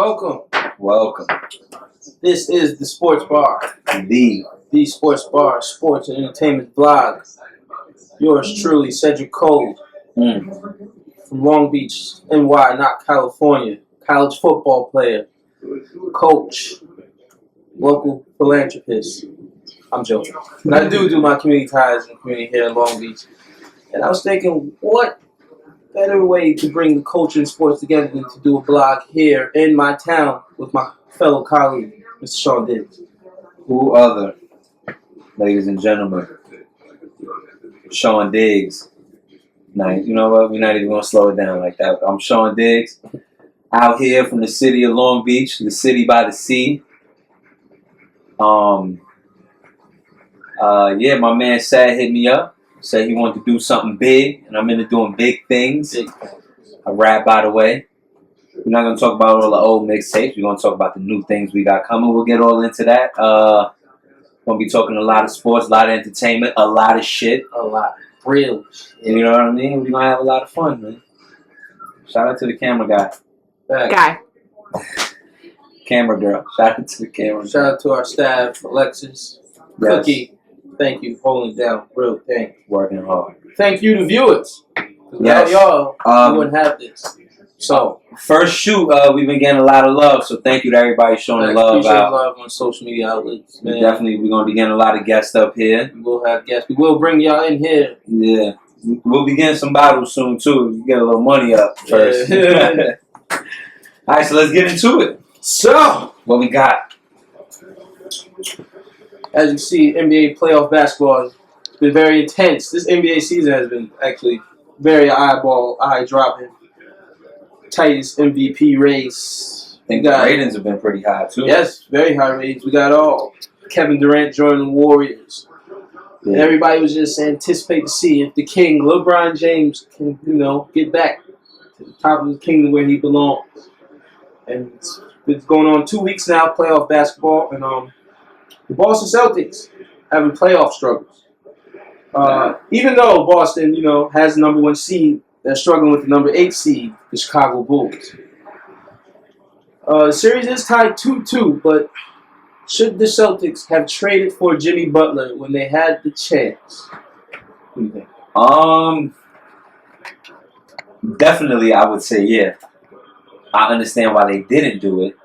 Welcome. Welcome. This is the Sports Bar. The Sports Bar, sports and entertainment blog. Yours truly, Cedrick Coad. From Long Beach, NY, not California. College football player. Coach. Local philanthropist. I'm joking. But I do my community ties in the community here in Long Beach. And I was thinking, what better way to bring the culture and sports together than to do a blog here in my town with my fellow colleague, Mr. Sean Diggs. who other, ladies and gentlemen, Sean Diggs. Now, you know what? We're not even going to slow it down like that. I'm Sean Diggs, out here from the city of Long Beach, the city by the sea. Yeah, my man Sad hit me up. Said he wanted to do something big, and I'm into doing big things. I rap, by the way. We're not going to talk about all the old mixtapes. We're going to talk about the new things we got coming. We'll get all into that. Going to be talking a lot of sports, a lot of entertainment, a lot of shit. A lot. Real shit. You know what I mean? We're going to have a lot of fun, man. Shout out to the camera guy. Camera girl. Shout out to the camera girl. Shout out to our staff, Alexis, Cookie. Thank you for holding it down. Real thank you. Working hard. Thank you to viewers. Yes. Without y'all, we wouldn't have this. So, first shoot, we've been getting a lot of love, so thank you to everybody showing the love appreciate out. love on social media outlets, man. Definitely, we're going to be getting a lot of guests up here. We will have guests. We will bring y'all in here. Yeah. We'll be getting some bottles soon, too. You get a little money up first. Yeah. All right, so let's get into it. So, What we got? as you see, NBA playoff basketball has been very intense. This NBA season has been actually very eye-dropping. Tightest MVP race. I think the ratings have been pretty high, too. Yes, very high ratings. We got all. Kevin Durant joining the Warriors. Yeah. And everybody was just anticipating to see if the king, LeBron James, can, get back to the top of the kingdom where he belongs. And it's going on 2 weeks now, playoff basketball. And the Boston Celtics having playoff struggles. Even though Boston, has the number 1 seed, they're struggling with the number 8 seed, the Chicago Bulls. The series is tied 2-2, but should the Celtics have traded for Jimmy Butler when they had the chance? What do you think? Definitely, I would say, yeah. I understand why they didn't do it.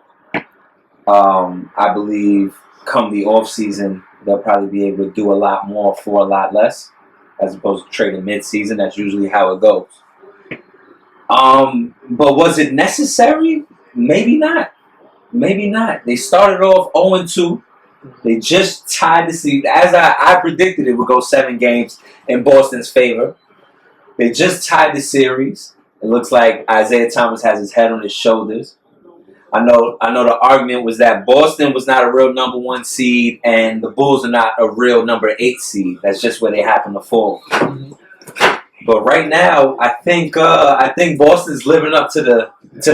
I believe come the offseason, they'll probably be able to do a lot more for a lot less, as opposed to trading mid-season. That's usually how it goes. But was it necessary? Maybe not. Maybe not. They started off 0-2. They just tied the season. As I predicted, it would go 7 games in Boston's favor. They just tied the series. It looks like Isaiah Thomas has his head on his shoulders. I know the argument was that Boston was not a real number 1 seed and the Bulls are not a real number 8 seed. That's just where they happen to fall. Mm-hmm. But right now, I think Boston's living up to the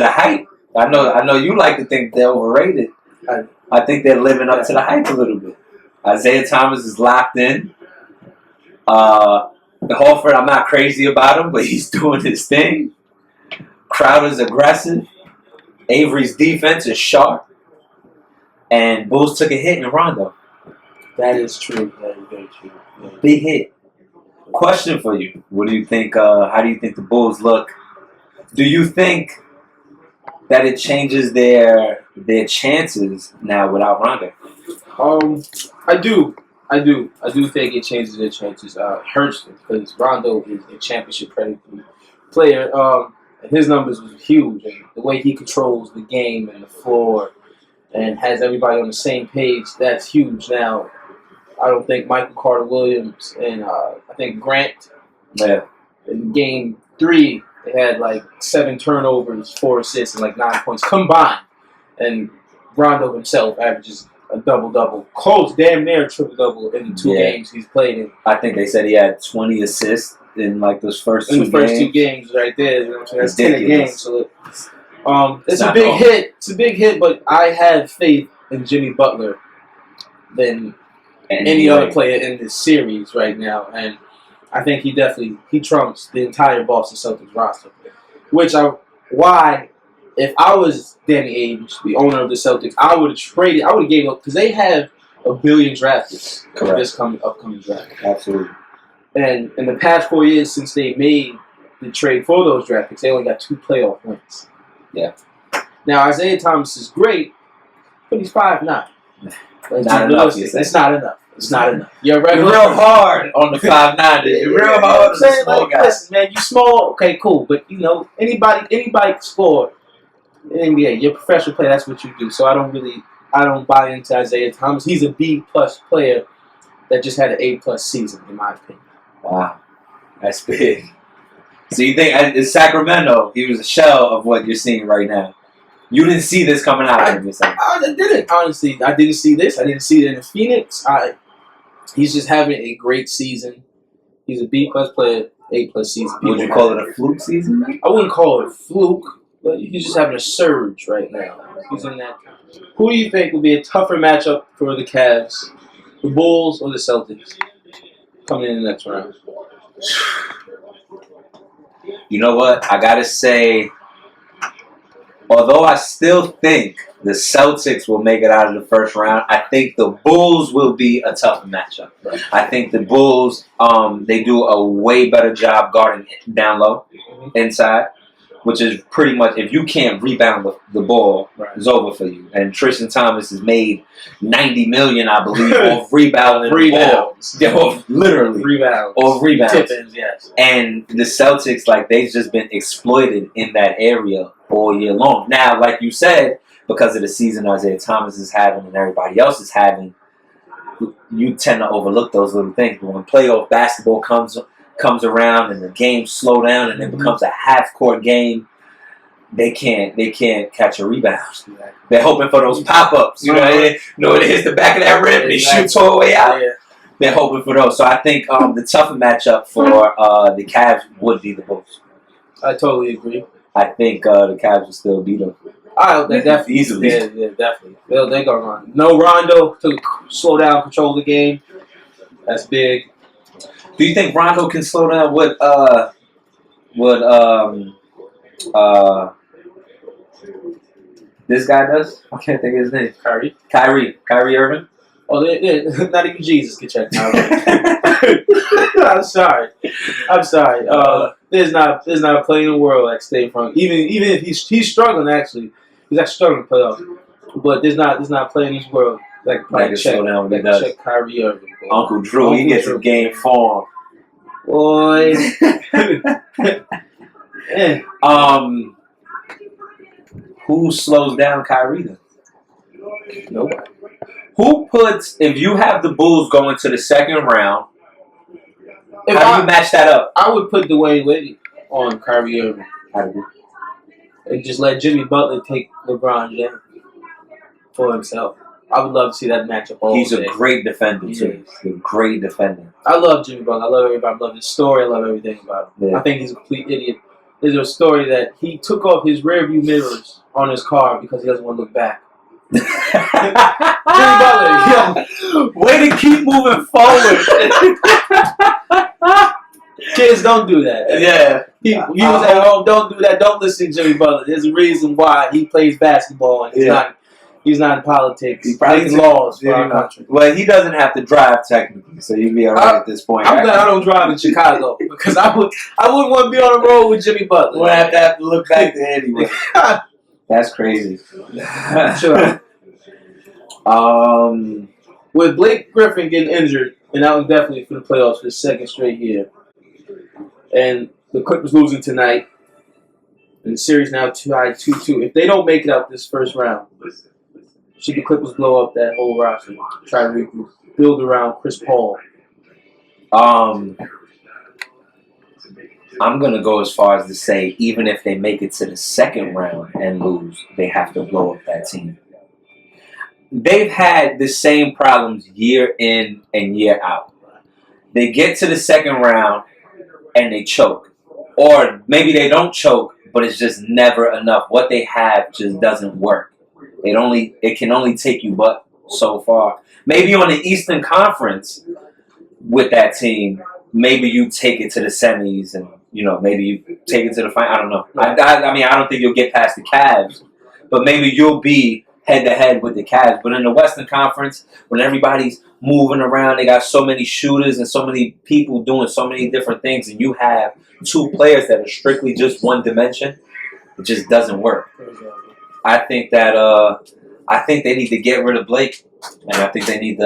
hype. I know you like to think they're overrated. I think they're living up to the hype a little bit. Isaiah Thomas is locked in. Horford, I'm not crazy about him, but he's doing his thing. Crowder's aggressive. Avery's defense is sharp. And Bulls took a hit in Rondo. That is true. That is very true. Yeah. Big hit. Question for you. What do you think? How do you think the Bulls look? Do you think that it changes their chances now without Rondo? I do think it changes their chances. Hurts them because Rondo is a championship player. And his numbers was huge, and the way he controls the game and the floor, and has everybody on the same page. That's huge. Now, I don't think Michael Carter Williams and I think Grant. Yeah. In Game 3, they had like 7 turnovers, 4 assists, and like 9 points combined. And Rondo himself averages a double-double, close, damn near triple-double in the 2 games he's played in. I think they said he had 20 assists in like those first 2 games. In the first 2 games right there. You know what I'm saying? That's 10 a game. So it's a big normal. hit. It's a big hit, but I have faith in Jimmy Butler than any other player in this series right now. And I think he trumps the entire Boston Celtics roster. Why if I was Danny Ainge, the owner of the Celtics, I would have traded. I would have gave up because they have $1 billion draft picks for this upcoming draft. Absolutely. And in the past 4 years since they made the trade for those draft picks, they only got 2 playoff wins. Yeah. Now Isaiah Thomas is great, but he's 5'9". Not enough. It's not enough. It's not enough. You're real hard on the 5'9". You're real hard on the small guy. Listen, man, you small, okay, cool, but anybody can score in the NBA. You're a professional player. That's what you do. So I don't buy into Isaiah Thomas. He's a B+ player that just had an A+ season, in my opinion. Wow, that's big. So you think in Sacramento, he was a shell of what you're seeing right now? You didn't see this coming out of him, I didn't, honestly. I didn't see this. I didn't see it in Phoenix. He's just having a great season. He's a B+ player, A+ season. Would you call it a fluke season? I wouldn't call it a fluke, but he's just having a surge right now. He's in that. Who do you think will be a tougher matchup for the Cavs? The Bulls or the Celtics? Coming in the next round. You know what? I gotta say, although I still think the Celtics will make it out of the first round, I think the Bulls will be a tougher matchup. Right. I think the Bulls, they do a way better job guarding down low, inside, which is pretty much, if you can't rebound the ball, it's over for you. And Tristan Thomas has made $90 million, I believe, off rebounding the ball. Yeah, literally. Rebounds. Tip-ins, yes. And the Celtics, they've just been exploited in that area all year long. Now, like you said, because of the season Isaiah Thomas is having and everybody else is having, you tend to overlook those little things. But when playoff basketball comes around and the games slow down and it becomes a half-court game, they can't catch a rebound. They're hoping for those pop-ups. You know, it hits the back of that rim and it shoots all the way out. Yeah. They're hoping for those. So I think the tougher matchup for the Cavs would be the Bulls. I totally agree. I think the Cavs will still beat them. They definitely easily. Yeah, definitely. They're gonna run. No Rondo to slow down, control the game. That's big. Do you think Rondo can slow down what this guy does? I can't think of his name. Kyrie Irving. Oh, not even Jesus can check Kyrie. I'm sorry. There's not a play in the world like stay in front. Even if he's struggling actually, he's actually struggling to play off. But there's not a play in this world like check Kyrie Irving. Uncle Drew, he gets a game form. Boy. Yeah. Who slows down Kyrie then? Nobody. If you have the Bulls going to the second round, how do you match that up? I would put Dwayne Wade on Kyrie Irving. And just let Jimmy Butler take LeBron James for himself. I would love to see that matchup all He's day. A great defender, too. He's a great defender. I love Jimmy Butler. I love everybody. I love his story. I love everything about him. Yeah. I think he's a complete idiot. There's a story that he took off his rearview mirrors on his car because he doesn't want to look back. Jimmy Butler, way to keep moving forward. Kids, don't do that. Yeah. You was at home, don't do that. Don't listen to Jimmy Butler. There's a reason why he plays basketball and he's not in politics. He's breaking laws for our country. Well, he doesn't have to drive technically, so you'd be alright at this point. I'm glad I don't drive in Chicago because I wouldn't want to be on the road with Jimmy Butler. We'll have to look back there anyway. That's crazy. Sure. With Blake Griffin getting injured, and that was definitely for the playoffs for the second straight year, and the Clippers losing tonight, and the series now tied 2-2. If they don't make it out this first round, should the Clippers blow up that whole roster, try to regroup, build around Chris Paul? I'm going to go as far as to say, even if they make it to the second round and lose, they have to blow up that team. They've had the same problems year in and year out. They get to the second round and they choke. Or maybe they don't choke, but it's just never enough. What they have just doesn't work. It can only take you but so far. Maybe on the Eastern Conference with that team, maybe you take it to the semis and maybe you take it to the final. I don't know. I mean, I don't think you'll get past the Cavs, but maybe you'll be head-to-head with the Cavs. But in the Western Conference, when everybody's moving around, they got so many shooters and so many people doing so many different things, and you have two players that are strictly just one dimension, it just doesn't work. I think they need to get rid of Blake, and I think they need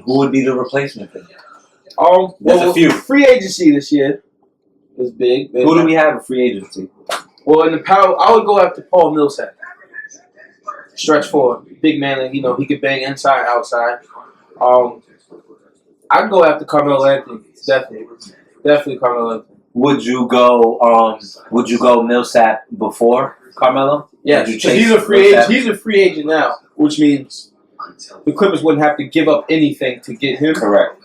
who would be the replacement for him? There's a few. Free agency this year is big. Who do we have in free agency? Well, in the power, I would go after Paul Millsap. Stretch forward, big man, he could bang inside, outside. I'd go after Carmelo Anthony. Definitely Carmelo Anthony. Would you go Millsap before Carmelo? Yeah, he's a free agent. He's a free agent now, which means the Clippers wouldn't have to give up anything to get him. Correct.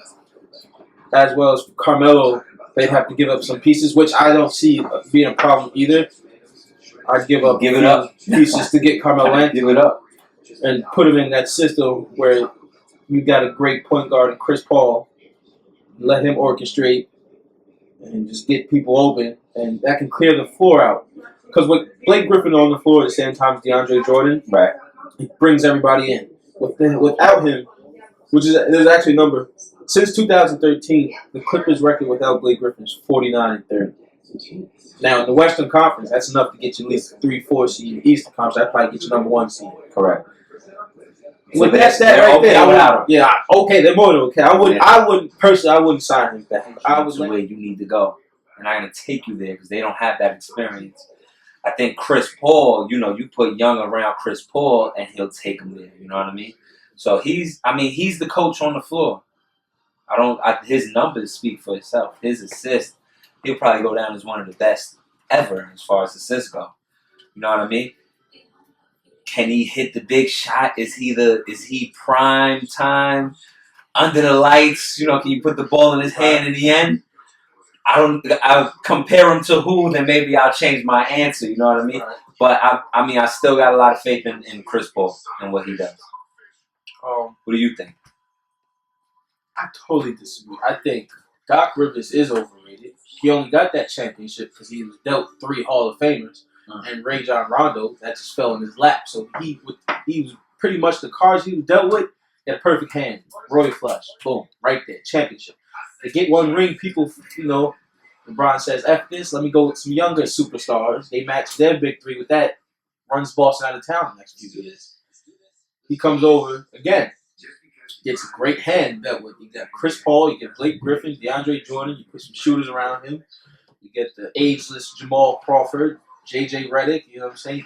As well as Carmelo, they'd have to give up some pieces, which I don't see being a problem either. I'd give it up pieces to get Carmelo Anthony. Give it up. And put him in that system where you got a great point guard in Chris Paul. Let him orchestrate and just get people open, and that can clear the floor out. Because with Blake Griffin on the floor at the same time as DeAndre Jordan, right, he brings everybody in. Without him, there's actually a number. Since 2013, the Clippers' record without Blake Griffin is 49-30. Now, in the Western Conference, that's enough to get you at least a 3-4 seed. In the Eastern Conference, that'd probably get you number 1 seed. Correct. With that stat right there, they're more than okay. I wouldn't sign him back. That's the way you need to go. And I'm going to take you there because they don't have that experience. I think Chris Paul, you put Young around Chris Paul and he'll take him there. You know what I mean? So he's the coach on the floor. His numbers speak for itself. His assists, he'll probably go down as one of the best ever as far as assists go. You know what I mean? Can he hit the big shot? Is he prime time under the lights? Can you put the ball in his hand in the end? I'll compare him to who, then maybe I'll change my answer. You know what I mean? But I still got a lot of faith in Chris Paul and what he does. What do you think? I totally disagree. I think Doc Rivers is overrated. He only got that championship because he was dealt 3 Hall of Famers. And Rajon Rondo, that just fell in his lap. So he was pretty much the cards he was dealt with. He had a perfect hand. Roy Flush. Boom. Right there. Championship. They get 1 ring, people, LeBron says, F this, let me go with some younger superstars. They match their big 3 with that. Runs Boston out of town the next few years. He comes over again. Gets a great hand dealt with. You got Chris Paul, you get Blake Griffin, DeAndre Jordan, you put some shooters around him. You get the ageless Jamal Crawford, JJ Redick, you know what I'm saying?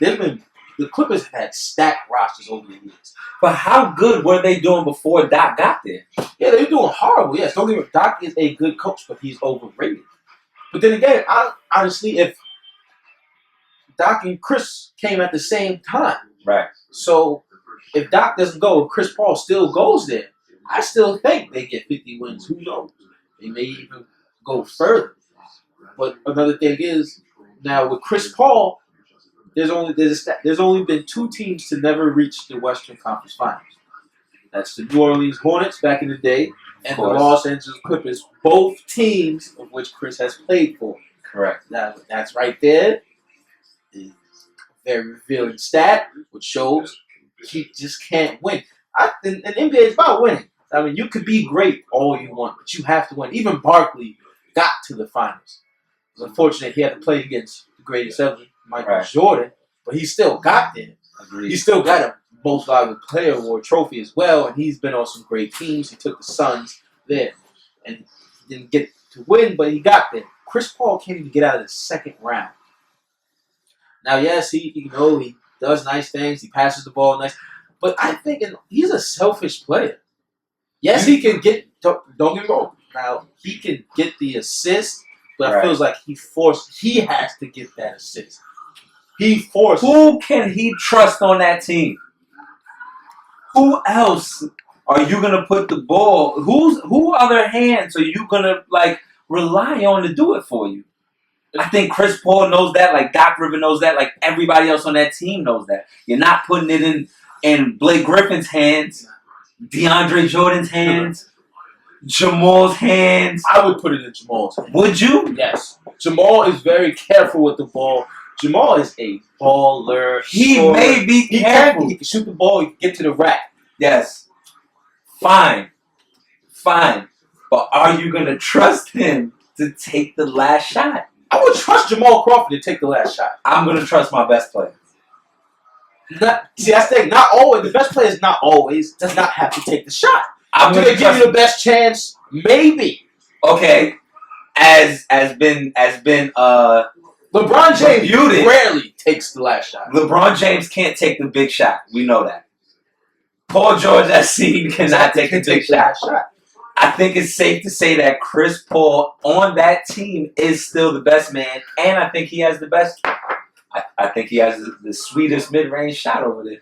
The Clippers have had stacked rosters over the years. But how good were they doing before Doc got there? Yeah, they were doing horrible. Yes, don't get me wrong. Doc is a good coach, but he's overrated. But then again, honestly, if Doc and Chris came at the same time, right? So if Doc doesn't go, and Chris Paul still goes there, I still think they get 50 wins. Who knows? They may even go further. But another thing is, now with Chris Paul, there's only been 2 teams to never reach the Western Conference Finals. That's the New Orleans Hornets back in the day and the Los Angeles Clippers, both teams of which Chris has played for. Correct. Now, that's right there. It's a very revealing stat, which shows he just can't win. And NBA is about winning. I mean, you could be great all you want, but you have to win. Even Barkley got to the finals. It was unfortunate he had to play against the greatest ever, Michael Jordan, but he still got there. Agreed. He still got a Most Valuable Player Award trophy as well, and he's been on some great teams. He took the Suns there, and he didn't get to win, but he got there. Chris Paul can't even get out of the second round. Now, yes, he does nice things. He passes the ball nice, but I think he's a selfish player. Yes, he can get. Don't get me wrong. Now he can get the assist, but it feels like he has to get that assist. Who can he trust on that team? Who else are you gonna put the ball? Who other hands are you gonna rely on to do it for you? I think Chris Paul knows that, like Doc Rivers knows that, like everybody else on that team knows that. You're not putting it in Blake Griffin's hands, DeAndre Jordan's hands. Jamal's hands. I would put it in Jamal's hands. Would you? Yes. Jamal is very careful with the ball. Jamal is a baller. He may be careful. He can shoot the ball. He can get to the rack. Yes. Fine. But are you going to trust him to take the last shot? I would trust Jamal Crawford to take the last shot. I'm going to trust my best player. See, that's the thing. Not always. The best player does not have to take the shot. Do they give you the best chance? Maybe. Okay. As been LeBron James rarely takes the last shot. LeBron James can't take the big shot. We know that. Paul George cannot take the big shot. I think it's safe to say that Chris Paul on that team is still the best man, and I think he has the best. I think he has the sweetest mid-range shot over there.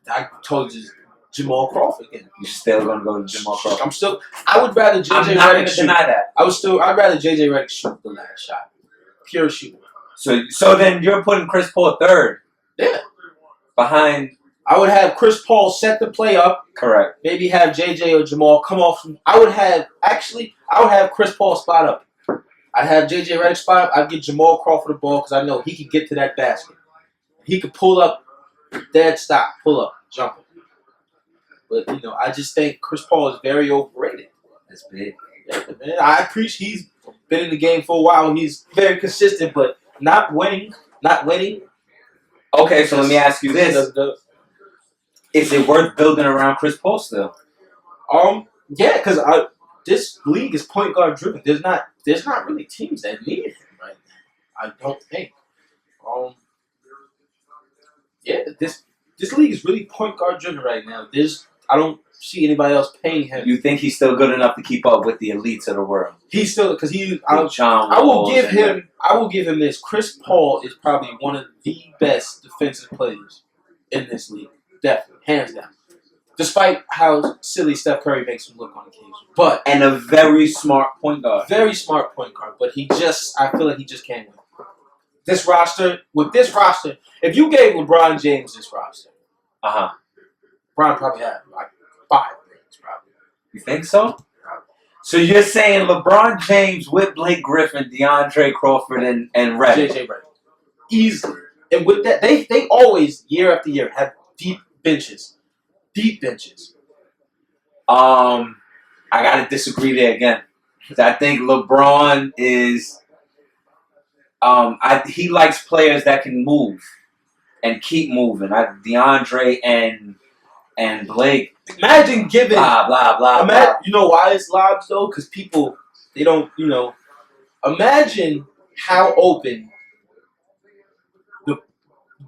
I told you Jamal Crawford again. You're still gonna go to Jamal Crawford? I would rather JJ Redick shoot. I'm not gonna deny that. I'd rather JJ Redick shoot the last shot. Pure shooting. So then you're putting Chris Paul third. Yeah. Behind. I would have Chris Paul set the play up. Correct. Maybe have JJ or Jamal come off. I would have Chris Paul spot up. I'd have JJ Redick spot up. I'd give Jamal Crawford the ball because I know he could get to that basket. He could pull up, dead stop, pull up, jump it. But, I just think Chris Paul is very overrated. That's big. Yeah, man. I appreciate he's been in the game for a while. He's very consistent, but not winning. Okay, so let me ask you this. Is it worth building around Chris Paul still? Yeah, because this league is point guard driven. There's not really teams that need him right now. I don't think. Yeah, this league is really point guard driven right now. I don't see anybody else paying him. You think he's still good enough to keep up with the elites of the world? He's still because I will give him this. Chris Paul is probably one of the best defensive players in this league. Definitely, hands down. Despite how silly Steph Curry makes him look on occasion, and a very smart point guard. Very smart point guard, but I feel like he just can't win. This roster, if you gave LeBron James this roster, LeBron probably had like 5 rings, probably. You think so? So you're saying LeBron James with Blake Griffin, DeAndre Crawford, and Redick? JJ Redick. Easily. And with that, they always, year after year, have deep benches. I gotta disagree there again. I think LeBron is he likes players that can move and keep moving. DeAndre and Blake. Imagine giving blah. You know why it's lobs though? Because people they don't. Imagine how open the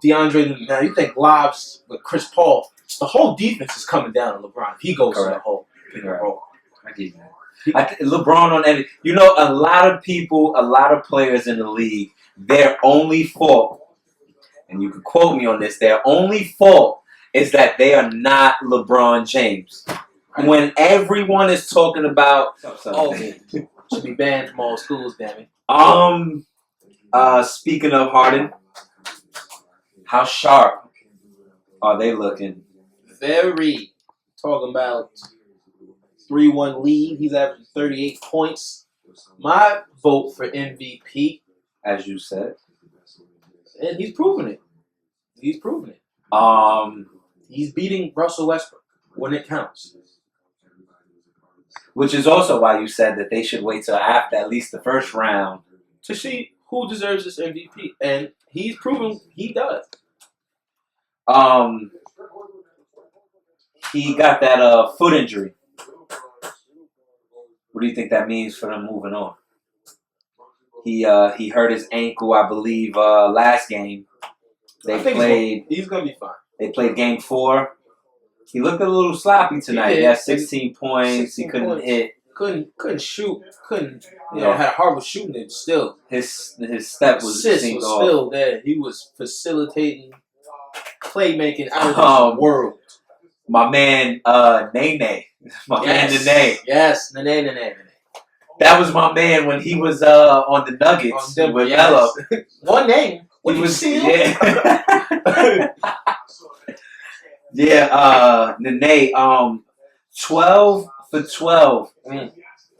DeAndre. Now you think lobs with Chris Paul. The whole defense is coming down on LeBron. He goes to the whole pick and roll. I get that. LeBron on every. A lot of players in the league, their only fault, and you can quote me on this, their only fault is that they are not LeBron James. Right. When everyone is talking about, should be banned from all schools, damn it. Speaking of Harden, how sharp are they looking? Very. Talking about 3-1 lead. He's averaging 38 points. My vote for MVP. As you said. And he's proving it. He's beating Russell Westbrook when it counts. Which is also why you said that they should wait till after at least the first round. To see who deserves this MVP. And he's proven he does. He got that foot injury. What do you think that means for them moving on? He hurt his ankle, I believe, last game. He's gonna be fine. They played game 4. He looked a little sloppy tonight. He had 16 points. He couldn't hit. Couldn't shoot. Had a horrible shooting it. Still, his step was still there. He was facilitating, playmaking out of the world. My man, Nene. Man, Nene. Yes, Nene. That was my man when he was on the Nuggets with Melo. One name. He was Nene. 12, for 12.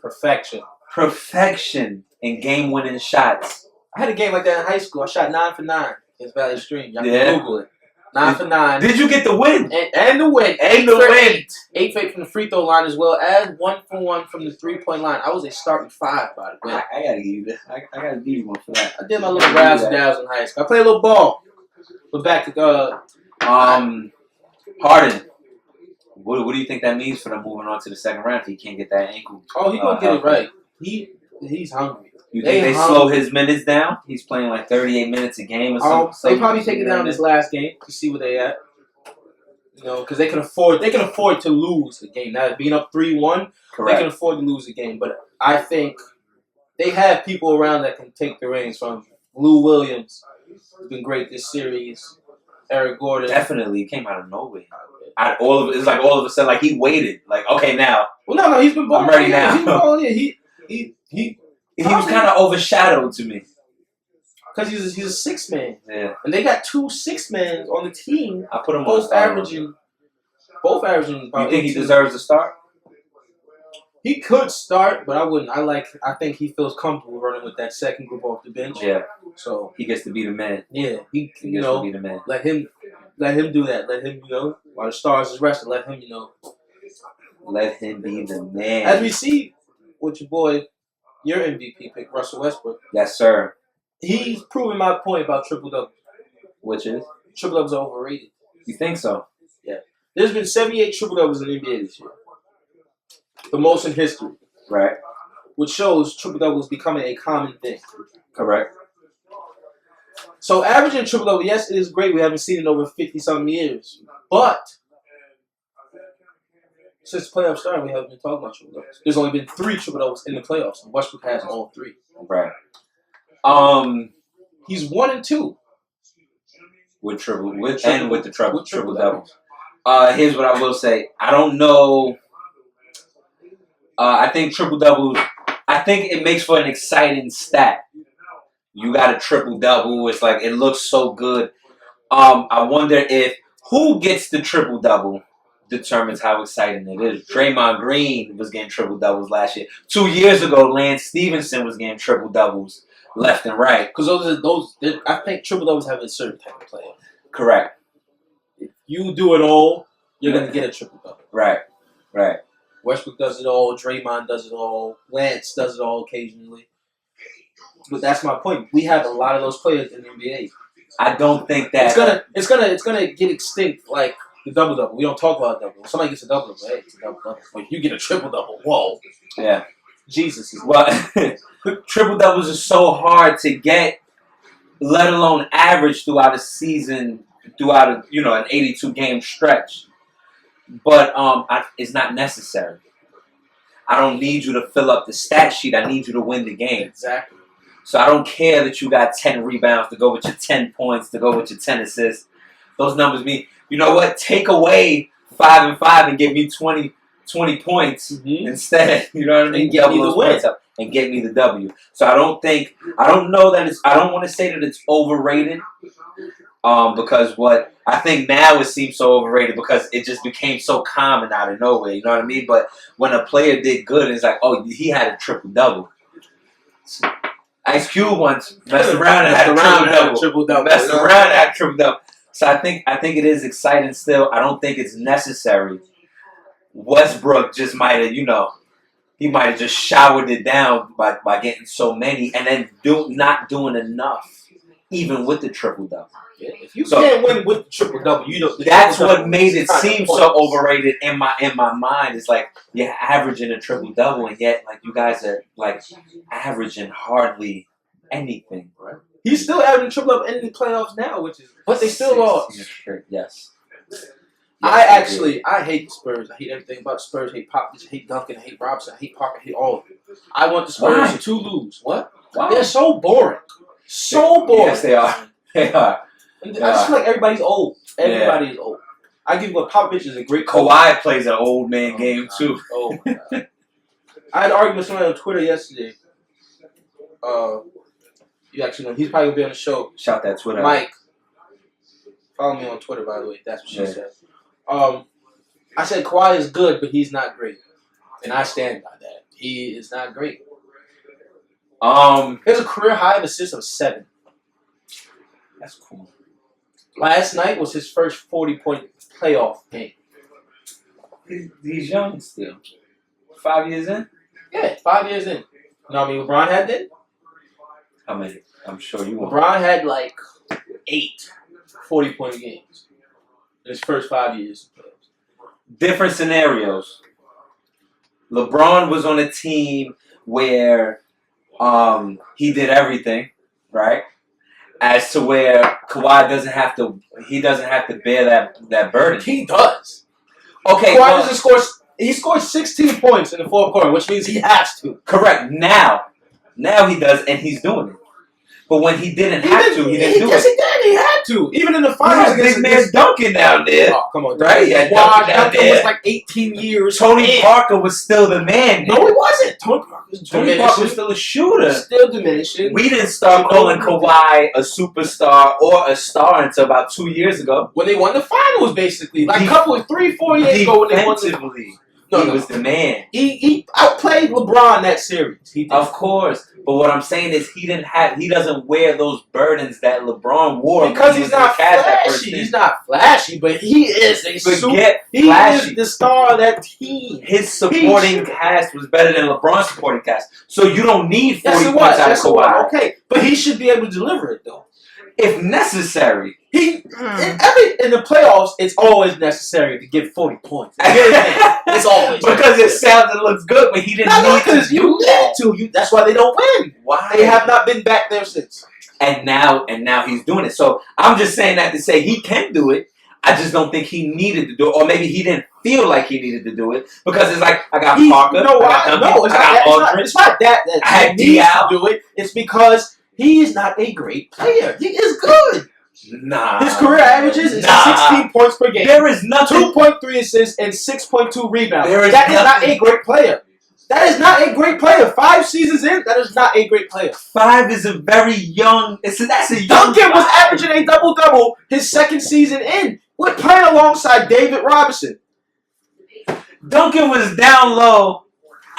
Perfection. Perfection in game-winning shots. I had a game like that in high school. I shot 9 for 9 against Valley Stream. Y'all Yeah. can Google it. 9 for 9. Did you get the win? And the win. And the win. 8 for 8 from the free throw line as well as 1 for 1 from the 3-point line. I was a starting 5 by the way. I gotta give you this. I gotta give you one for that. I did my little razzle dazzle in high school. I played a little ball. But back to Harden. What do you think that means for them moving on to the second round if he can't get that ankle? Oh, he gonna get it right. He's hungry. You think they slow his minutes down? He's playing like 38 minutes a game or something. They probably take it down this last game to see where they at. You know, because they can afford to lose the game. Now being up 3-1, correct. They can afford to lose the game. But I think they have people around that can take the reins from Lou Williams. He's been great this series. Eric Gordon. Definitely, it came out of nowhere. It's like all of a sudden, like he waited. Like, okay, now. Well, no, he's been balling. I'm ready now. He's been balling. He was kind of overshadowed to me. Because he's a 6-man. Yeah. And they got 2 6-men on the team. I put him both on averaging. Both averaging. You think he deserves to start? He could start, but I wouldn't. I think he feels comfortable running with that second group off the bench. Yeah. So he gets to be the man. Yeah. He gets to be the man. Let him do that. Let him, while the stars is resting, let him, Let him be the man. As we see with your boy, your MVP pick, Russell Westbrook. Yes, sir. He's proving my point about triple-double. Which is? Triple-doubles are overrated. You think so? Yeah. There's been 78 triple-doubles in the NBA this year. The most in history. Right. Which shows triple-doubles becoming a common thing. Correct. So averaging triple-double, yes, it is great. We haven't seen it in over 50-something years. But since the playoffs started, we haven't been talking about triple-doubles. There's only been 3 triple-doubles in the playoffs. And Westbrook has all 3. Right. He's 1 and 2 with the triple doubles. Here's what I will say. I don't know. I think triple doubles. I think it makes for an exciting stat. You got a triple double. It's like it looks so good. I wonder if who gets the triple double determines how exciting it is. Draymond Green was getting triple doubles last year. 2 years ago, Lance Stevenson was getting triple doubles left and right. Because I think triple doubles have a certain type of player. Correct. If you do it all, you're gonna get a triple double. Right. Westbrook does it all. Draymond does it all. Lance does it all occasionally. But that's my point. We have a lot of those players in the NBA. I don't think that it's gonna get extinct like the double double. We don't talk about double. When somebody gets a double double, hey, it's a double double. But if you get a triple double, whoa. Yeah. Jesus is well. Triple doubles are so hard to get, let alone average throughout a season, throughout an 82 game stretch. But it's not necessary. I don't need you to fill up the stat sheet. I need you to win the game. Exactly. So I don't care that you got 10 rebounds to go with your 10 points, to go with your 10 assists. Those numbers mean, you know what? Take away 5 and 5 and give me 20 points instead. You know what I mean? And get me the win. Up and get me the W. So I don't want to say that it's overrated. Because what I think now it seems so overrated because it just became so common out of nowhere. You know what I mean? But when a player did good, it's like, oh, he had a triple double. Ice Cube once messed around and had a triple double. Messed around and had a triple double. So I think it is exciting still. I don't think it's necessary. Westbrook just might have, he might have just showered it down by getting so many and then not doing enough, even with the triple double. Yeah, if you can't win with the triple double, that's what made it seem so overrated in my mind. It's like you're averaging a triple double, and yet like you guys are like averaging hardly anything. Right? He's still averaging triple double in the playoffs now, but they still lost. Yes. I hate the Spurs. I hate everything about the Spurs. I hate Popovich. I hate Duncan. I hate Robinson. I hate Parker. I hate all of it. I want the Spurs to lose. What? Why? They're so boring. So boring. Yes, they are. They are. I just feel like everybody's old. Everybody is old. I give you a Popovich is a great coach. Kawhi plays an old man game too. Oh my God. I had an argument with somebody on Twitter yesterday. You actually know he's probably gonna be on the show. Shout that Twitter. Mike. Follow me on Twitter, by the way. That's what she said. I said Kawhi is good, but he's not great. And I stand by that. He is not great. He has a career high of assists of 7. That's cool. Last night was his first 40-point playoff game. He's young still. 5 years in? Yeah, 5 years in. You know what I mean LeBron had then? How many? I'm sure you won't. LeBron had like 8 40-point games in his first 5 years. Different scenarios. LeBron was on a team where he did everything, right? As to where Kawhi doesn't have to bear that burden. He does. Okay, Kawhi doesn't score. He scored 16 points in the fourth quarter, which means he has to. Correct. Now he does, and he's doing it. But when he didn't have to, he didn't do yes, it. he did. He had to. Even in the finals, Big man Duncan down there. Oh, come on, right? Yeah, Duncan was like 18 years. Tony Parker was still the man. No, he wasn't. Tony Parker was still a shooter. Still diminishing. We didn't start calling Kawhi a superstar or a star until about 2 years ago. When they won the finals, basically. Like a couple of 3-4 years ago when they won the he was the man. He outplayed LeBron that series. He did. Of course. But what I'm saying is he doesn't wear those burdens that LeBron wore. Because he's not flashy. He's not flashy, but he is a He is the star of that team. His supporting cast was better than LeBron's supporting cast. So you don't need 40 points out of Kawhi. Okay, but he should be able to deliver it, though. If necessary. In the playoffs, it's always necessary to get 40 points. It's always because it sounds and looks good, but he didn't need to. You need to. That's why they don't win. Why? They have not been back there since. And now he's doing it. So I'm just saying that to say he can do it. I just don't think he needed to do it, or maybe he didn't feel like he needed to do it because it's like I got Parker. It's not that he needs to do it. It's because he is not a great player. He is good. Nah. His career averages is 16 points per game. There is nothing. 2.3 assists and 6.2 rebounds. That is not a great player. That is not a great player. 5 seasons in, that is not a great player. 5 is a very young. That's a young. Duncan was averaging a double-double his second season in. We're playing alongside David Robinson. Duncan was down low,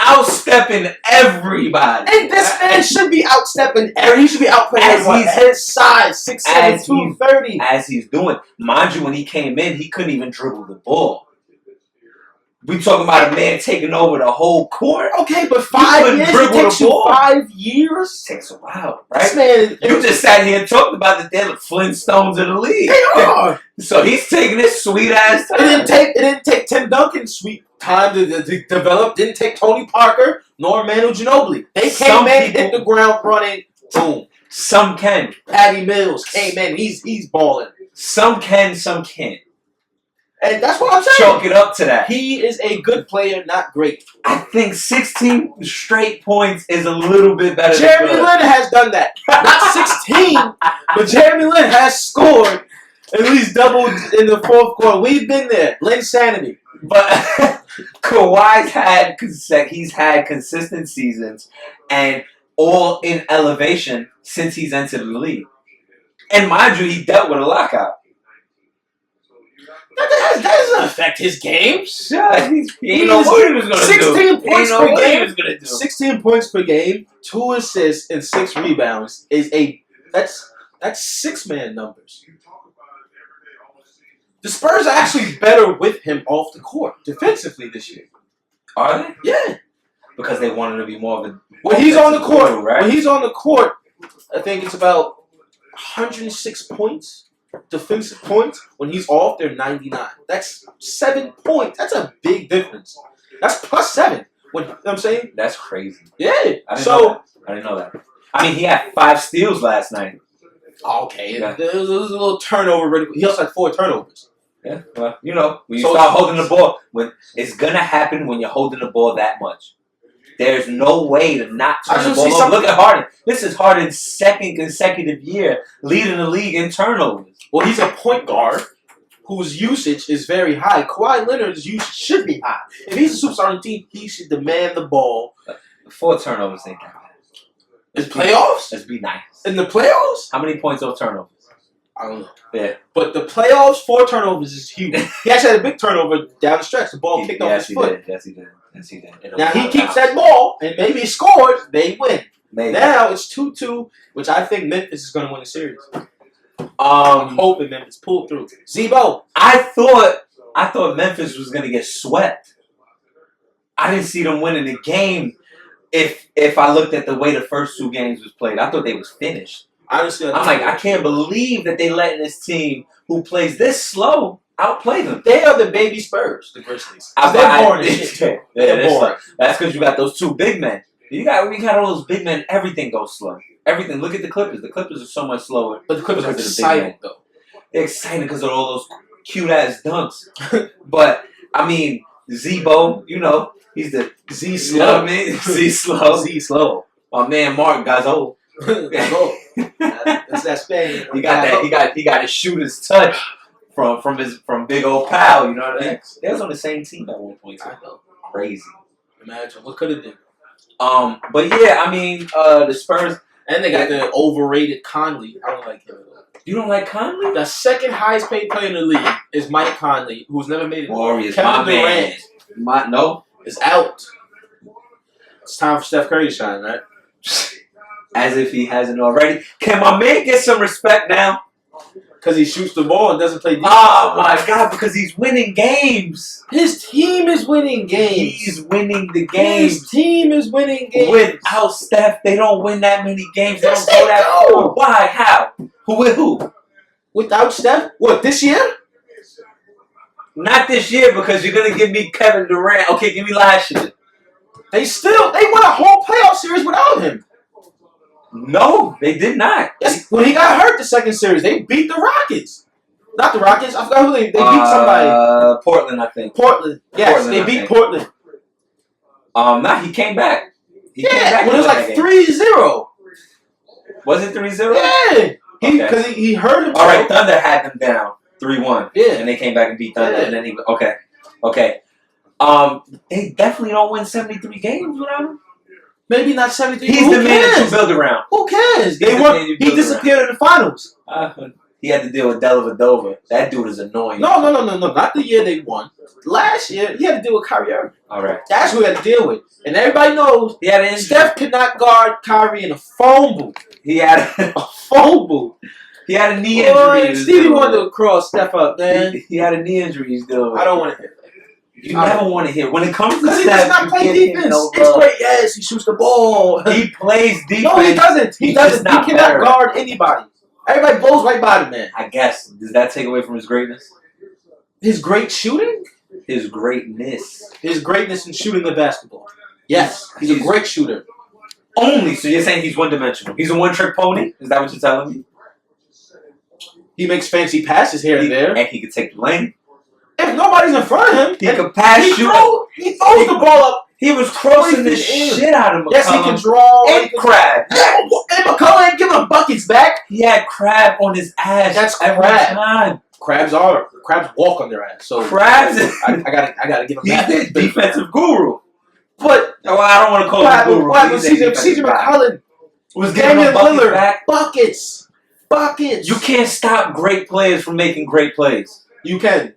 outstepping everybody. And this man should be outstepping he should be outplaying everyone. His size, 6'7", 230. As he's doing. Mind you, when he came in, he couldn't even dribble the ball. We talking about a man taking over the whole court. Okay, but 5 years? It takes you 5 years? It takes a while, right? This man, you just sat here and talked about that they're the Flintstones of the league. They are. So he's taking this sweet ass time. It didn't take Tim Duncan's sweet time to develop. Didn't take Tony Parker nor Manu Ginobili. They came in, hit the ground running, boom. Some can. Patty Mills came in. He's balling. Some can, some can't. And that's what I'm saying. Chalk it up to that. He is a good player, not great. I think 16 straight points is a little bit better Jeremy Lin has done that. Not 16, but Jeremy Lin has scored at least double in the fourth quarter. We've been there. Linsanity. But Kawhi's he's had consistent seasons and all in elevation since he's entered the league. And mind you, he dealt with a lockout. That doesn't affect his games. Yeah, he know what he was going to do. 16 points per game. He was gonna do. 16 points per game, 2 assists, and 6 rebounds is that's 6-man numbers. The Spurs are actually better with him off the court defensively this year. Are they? Yeah, because they wanted to be more of a. When he's on the court, right? When he's on the court, I think it's about 106 points. Defensive points. When he's off, they're 99. That's 7 points. That's a big difference. That's plus 7. You know what I'm saying? That's crazy. Yeah. I didn't know that. I mean, he had 5 steals last night. Okay. Yeah. There was a little turnover. He also had 4 turnovers. Yeah. Well, when you start holding the ball, it's gonna happen when you're holding the ball that much. There's no way to not turn the ball over. Look at Harden. This is Harden's 2nd consecutive year leading the league in turnovers. Well, he's a point guard whose usage is very high. Kawhi Leonard's usage should be high. If he's a superstar on the team, he should demand the ball. 4 turnovers ain't that bad. In playoffs? Let's be nice. In the playoffs? How many points off turnovers? I don't know. Yeah. But the playoffs, 4 turnovers is huge. He actually had a big turnover down the stretch. The ball kicked off his foot. Yes, he did. Now he keeps that ball, and maybe he scores, they win. Maybe. Now it's 2-2, which I think Memphis is going to win the series. I'm hoping Memphis pulled through. Zebo. I thought Memphis was going to get swept. I didn't see them winning the game. If I looked at the way the first 2 games was played, I thought they was finished. Honestly, I'm like, I can't believe that they letting this team who plays this slow outplay them. They are the baby Spurs, the Grizzlies. They're boring as shit. They're boring. That's because you got those 2 big men. We got all those big men. Everything goes slow. Everything. Look at the Clippers. The Clippers are so much slower. But the Clippers are excited, though. They're excited because of all those cute-ass dunks. But, I mean, Zebo, he's the Z-Slow. You know what I mean? Z-Slow. Z-Slow. My man Mark Gasol. That's that Spain. He got his shooter's touch from big old pal, you know what I mean? They was on the same team at one point. I know. Crazy. Imagine what could have been. But yeah, I mean, the Spurs, and they got the overrated Conley. I don't like him at all. You don't like Conley? The second highest paid player in the league is Mike Conley, who's never made it. Warriors. Kevin Durant is out. It's time for Steph Curry to shine, right? As if he hasn't already. Can my man get some respect now? Because he shoots the ball and doesn't play defense. Oh my God! Because he's winning games. His team is winning games. He's winning the games. His team is winning games. Without Steph, they don't win that many games. They Yes, don't go they that do. far. Why? How? Who with who? Without Steph? What, this year? Not this year because you're gonna give me Kevin Durant. Okay, give me last year. They won a whole playoff series without him. No, they did not. Yes, when he got hurt the second series, they beat the Rockets. Not the Rockets. I forgot who they beat somebody. Portland, I think. Portland. Yes, Portland, they beat Portland. He came back. He came back when it was like 3-0. Was it 3-0? Yeah. Because he hurt himself. All right, Thunder had them down 3-1. Yeah. And they came back and beat Thunder. Yeah. And then okay. They definitely don't win 73 games without him. Maybe not 73. He's the man that you build around. Who cares? He disappeared in the finals. He had to deal with Dellavedova. That dude is annoying. No. Not the year they won. Last year, he had to deal with Kyrie Irving. All right. That's who he had to deal with. And everybody knows he had an injury. Steph could not guard Kyrie in a phone booth. He had a phone booth. He had a knee injury. Stevie wanted to cross Steph up, man. He had a knee injury he's dealing with. I don't want to hear that. You never want to hear. When it comes to Steph, he does not play defense. It's great. Yes, he shoots the ball. He plays defense. No, he doesn't. He cannot guard anybody. Everybody blows right by the man. I guess. Does that take away from his greatness? His great shooting? His greatness. His greatness in shooting the basketball. Yes, he's a great shooter. Only. So you're saying he's one-dimensional. He's a one-trick pony? Is that what you're telling me? He makes fancy passes here and there. And he can take the lane. If nobody's in front of him, he could pass he throws the ball up. He was crossing the shit out of McCollum. Yes, he can draw. And Crab. And McCollum ain't giving him buckets back. He had Crab on his ass. That's every time. Crabs walk on their ass. So Crabs. I gotta give him that. He's the defensive guru. But I don't want to call him guru. What happened? CJ McCollum was giving him Lillard back. Buckets. You can't stop great players from making great plays. You can.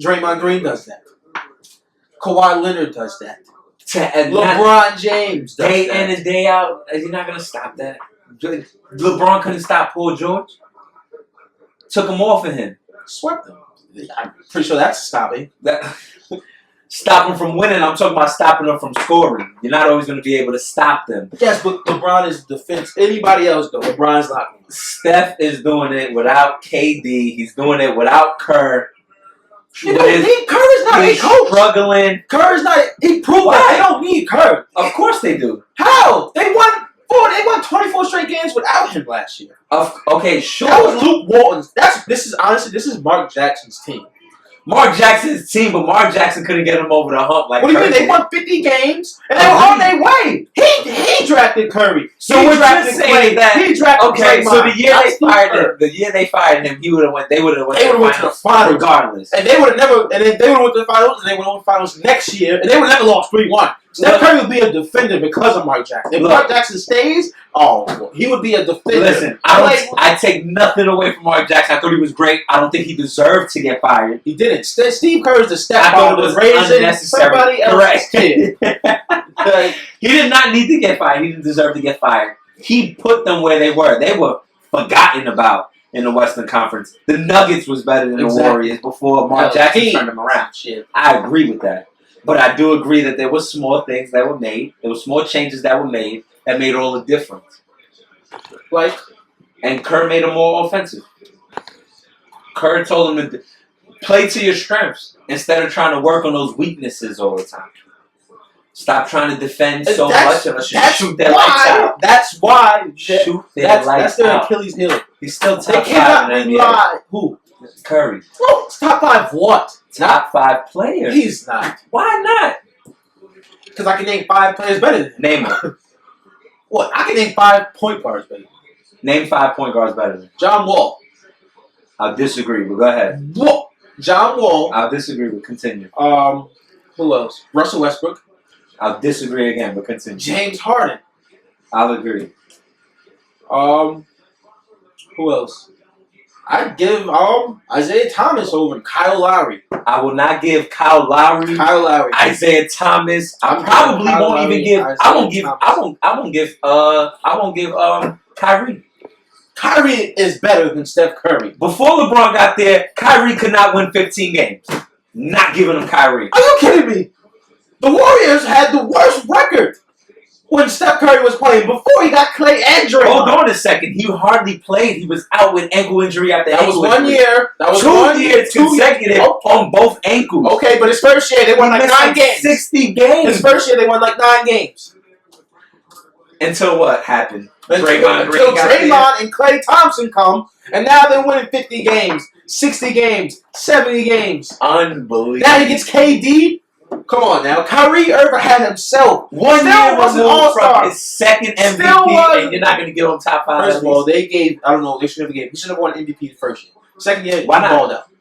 Draymond Green does that. Kawhi Leonard does that. LeBron James does day that. in and day out. You're not going to stop that. LeBron couldn't stop Paul George. Took him off of him. Swept him. I'm pretty sure that's stopping. Stop him from winning. I'm talking about stopping them from scoring. You're not always going to be able to stop them. Yes, but LeBron is defense. Anybody else, though, LeBron's not. Steph is doing it without KD. He's doing it without Kerr. Kerr is not a coach. Struggling. Kerr is not. He proved that they don't need Kerr. Of course they do. How? They won 24 straight games without him last year. Okay, sure. That was Luke Walton's. This is Mark Jackson's team. Mark Jackson's team, but Mark Jackson couldn't get him over the hump like. What do you mean? They won 50 games and they were on their way. He drafted Curry. So we're just saying that. He drafted Draymond. So the year they fired him, he would have went. They would have went. They would have went to the finals regardless. And they would have never. And then they would have went to the finals, and they would have won the finals next year, and they would have never lost 3-1. Steph Curry would be a defender because of Mark Jackson. If Mark Jackson stays, he would be a defender. Listen, I take nothing away from Mark Jackson. I thought he was great. I don't think he deserved to get fired. He didn't. Steve Kerr is the stepfather. I thought it was unnecessary. Somebody else's kid. He did not need to get fired. He didn't deserve to get fired. He put them where they were. They were forgotten about in the Western Conference. The Nuggets was better than the Warriors before Mark Jackson turned them around. Shit. I agree with that. But I do agree that there were small things that were made. There were small changes that were made that made all the difference. Like? And Kerr made them more offensive. Kerr told him to play to your strengths instead of trying to work on those weaknesses all the time. Stop trying to defend so much and shoot their lights out. That's why. Shoot their lights out. That's their Achilles heel. He's still top 5 in the NBA. Who? Curry. Bro, top 5 what? Top 5 players. He's not. Why not? Because I can name 5 players better than him. Name them. What? I can name 5 point guards better. Name 5 point guards better than John Wall. I'll disagree, but go ahead. What? John Wall. I'll disagree, but continue. Who else? Russell Westbrook. I'll disagree again, but continue. James Harden. I'll agree. Who else? I'd give Isaiah Thomas over Kyle Lowry. I will not give Kyle Lowry. Isaiah Thomas. I probably won't even give. I won't give Kyrie. Kyrie is better than Steph Curry. Before LeBron got there, Kyrie could not win 15 games. Not giving him Kyrie. Are you kidding me? The Warriors had the worst record when Steph Curry was playing before he got Clay and Draymond. Hold on a second. He hardly played. He was out with ankle injury after ankle injury. That was 1 year. That was 2 years consecutive on both ankles. Okay, but his first year they won like 9 games. 60 games. His first year they won like 9 games. Until what happened? Until Draymond and Klay Thompson come, and now they're winning 50 games, 60 games, 70 games. Unbelievable. Now he gets KD. Come on now. Kyrie Irving had himself. 1 year removed from his second MVP, and you're not going to give him top 5. First of all, they gave, I don't know, they should have gave. He should have won MVP the first year. Second year, why not? Balled out.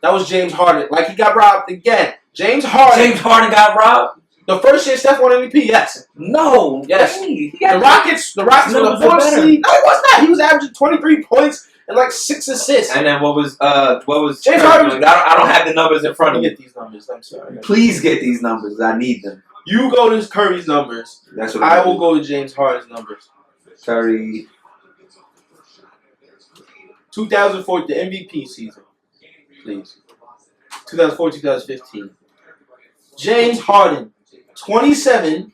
That was James Harden. Like, he got robbed again. James Harden got robbed? The first year Steph won MVP, yes. No. Yes. The Rockets were the 4th seed. No, he was not. He was averaging 23 points and like 6 assists. And then what was James Harden? I don't have the numbers in front of me. Get these numbers. I'm sorry. Please get these numbers. I need them. You go to Curry's numbers. That's what I will go to James Harden's numbers. Curry. 2004, the MVP season. Please. 2004-2015. James Harden, 27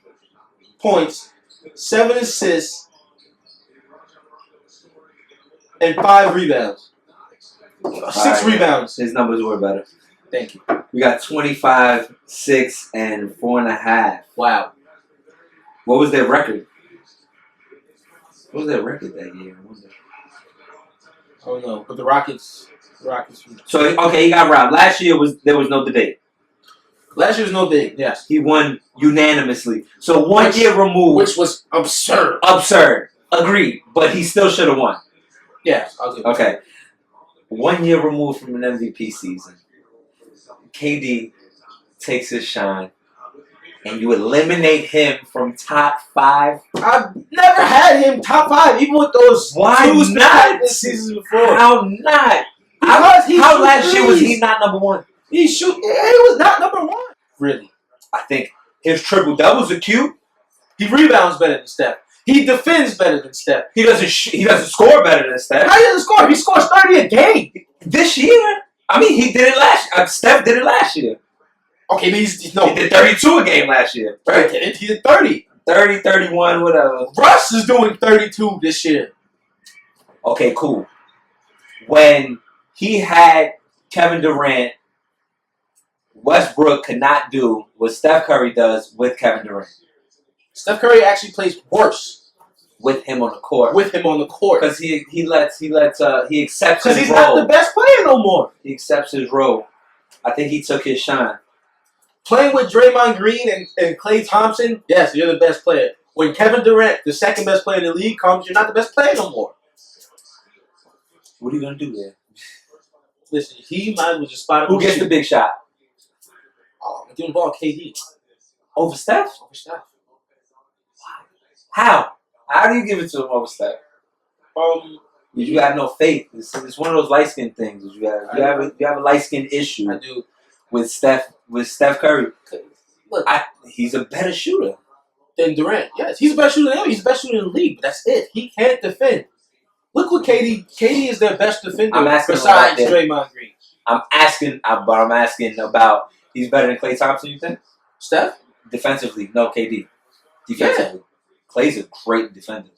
points, 7 assists, and 5 rebounds. 6 rebounds. His numbers were better. Thank you. We got 25, 6, and 4.5. Wow. What was their record? What was their record that year? Oh no, but the Rockets. So okay, he got robbed. Last year there was no debate. Last year was no debate. Yes, he won unanimously. So 1 year removed, which was absurd. Absurd. Agreed, but he still should have won. Yeah, I'll do. Okay, 1 year removed from an MVP season, KD takes his shine, and you eliminate him from top 5. I've never had him top 5, even with those. Why not? Seasons before. How not? How last year was he not number 1? He was not number 1. Really? I think his triple doubles are cute. He rebounds better than Steph. He defends better than Steph. He doesn't score better than Steph. How he doesn't score? He scores 30 a game this year. I mean, he did it last year. Steph did it last year. Okay, but he did 32 a game last year. Right? He did 30. 30, 31, whatever. Russ is doing 32 this year. Okay, cool. When he had Kevin Durant, Westbrook could not do what Steph Curry does with Kevin Durant. Steph Curry actually plays worse with him on the court. Because he accepts his role. Because he's not the best player no more. He accepts his role. I think he took his shine. Playing with Draymond Green and Klay Thompson, yes, you're the best player. When Kevin Durant, the second best player in the league, comes, you're not the best player no more. What are you going to do there? Listen, he might as well just spot him. Who gets the big shot? Oh, I'm giving the ball KD. Over Steph? Over Steph. How? How do you give it to him over Steph? You have no faith. It's one of those light skin things. You have a light skin issue. I do. With Steph Curry. Look, He's a better shooter than Durant. Yes, he's the best shooter than him. He's the best shooter in the league. But that's it. He can't defend. Look what KD is their best defender besides Draymond Green. I'm asking about he's better than Klay Thompson, you think? Steph? Defensively, no, KD. Defensively. Yeah. Klay's a great defender.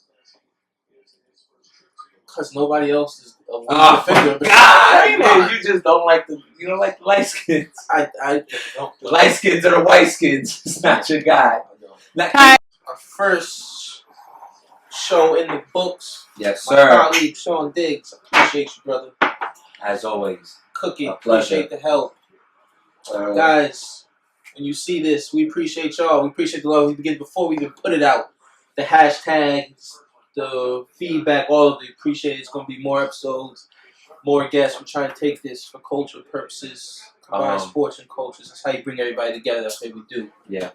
Because nobody else is a defender. God, you just don't like the light skins. I don't. The light skins are the white skins. It's not your guy. Our first show in the books. Yes, sir. My colleague Sean Diggs. I appreciate you, brother. As always. Cookie, appreciate the help. Guys, when you see this, we appreciate y'all. We appreciate the love. Before we even put it out, the hashtags, the feedback, all of it. Appreciate it. It's going to be more episodes, more guests. We're trying to take this for cultural purposes, combine sports and cultures. That's how you bring everybody together. That's what we do. Yeah.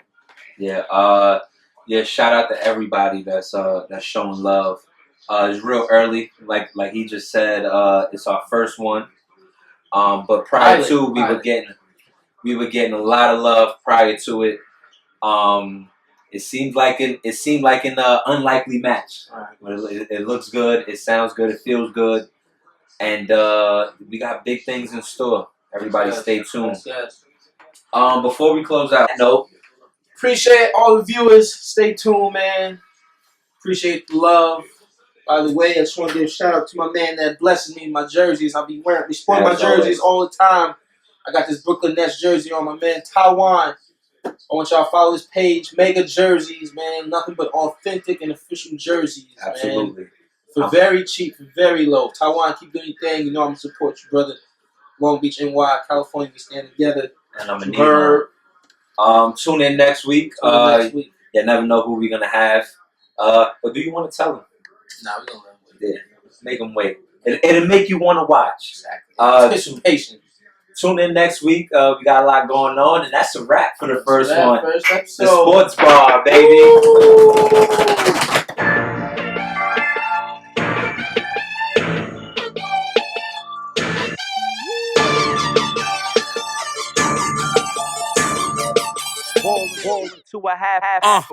Shout out to everybody that's showing love. It's real early, like he just said. It's our first one. But prior to we were getting a lot of love prior to it. It seemed like an unlikely match. Right. It looks good. It sounds good. It feels good. And we got big things in store. Everybody stay tuned. Yes. Before we close out, appreciate all the viewers. Stay tuned, man. Appreciate the love. By the way, I just want to give a shout out to my man that blesses me in my jerseys. I'll be wearing. We sport my jerseys all the time. I got this Brooklyn Nets jersey on. My man Taiwan. I want y'all to follow his page. Mega jerseys, man. Nothing but authentic and official jerseys, absolutely. Man. For very cheap, for very low. Taiwan, keep doing your thing. You know I'm going to support you, brother. Long Beach, NY, California, we stand together. And I'm a tune in next week. You never know who we're going to have. But do you want to tell them? Nah, we're going to let them wait. Yeah, make them wait. It'll make you want to watch. Exactly. Patient. Tune in next week. We got a lot going on, and that's a wrap for the first one. First episode. The Sports Bar, baby. Ball to a half.